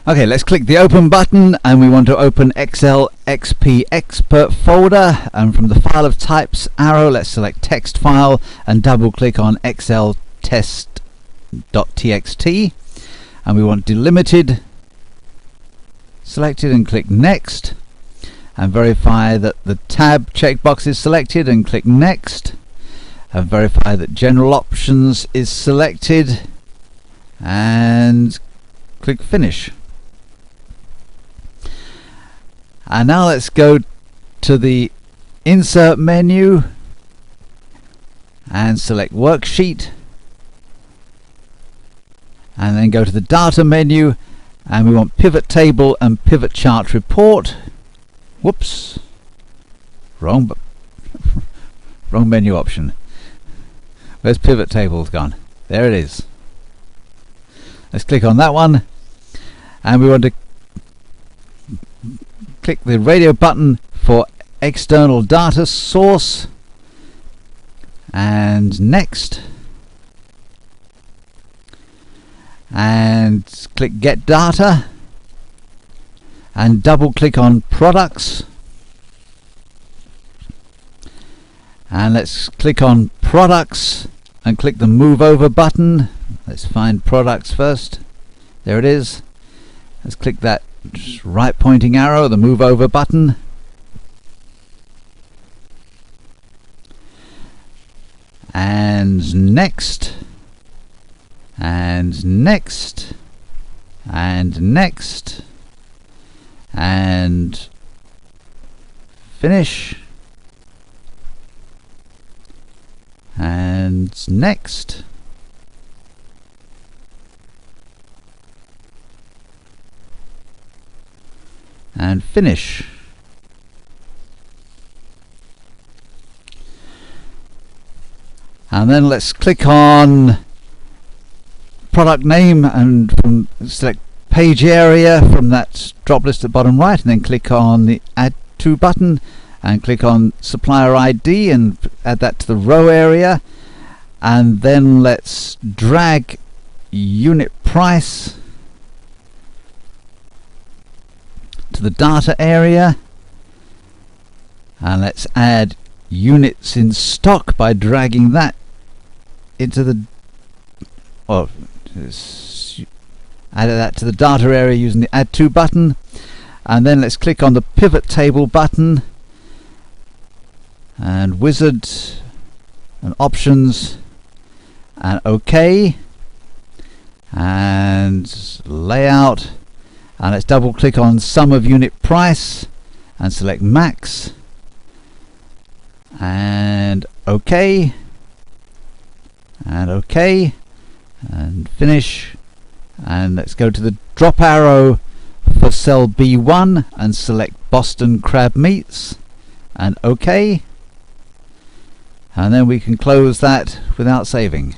Okay, let's click the open button, and we want to open Excel XP Expert folder, and from the file of types arrow let's select text file and double click on Excel test.txt, and we want delimited selected and click next, and verify that the tab checkbox is selected and click next, and verify that general options is selected and click finish. And now let's go to the insert menu and select worksheet, and then go to the data menu, and we want pivot table and pivot chart report. Whoops, wrong menu option. Where's pivot tables gone? There it is. Let's click on that one, and we want to click the radio button for external data source and next, and click get data and double click on products, and let's click on products and click the move over button. Let's find products first. There it is. Let's click that right pointing arrow, the move over button, and next, and next, and next, and finish, and next, and finish. And then let's click on product name and select page area from that drop list at bottom right, and then click on the add to button and click on supplier ID and add that to the row area, and then let's drag unit price to the data area, and let's add units in stock by dragging that into the add that to the data area using the add to button, and then let's click on the pivot table button and wizard and options and OK and layout, and let's double click on sum of unit price and select max and OK and OK and finish, and let's go to the drop arrow for cell B1 and select Boston crab meats and OK, and then we can close that without saving.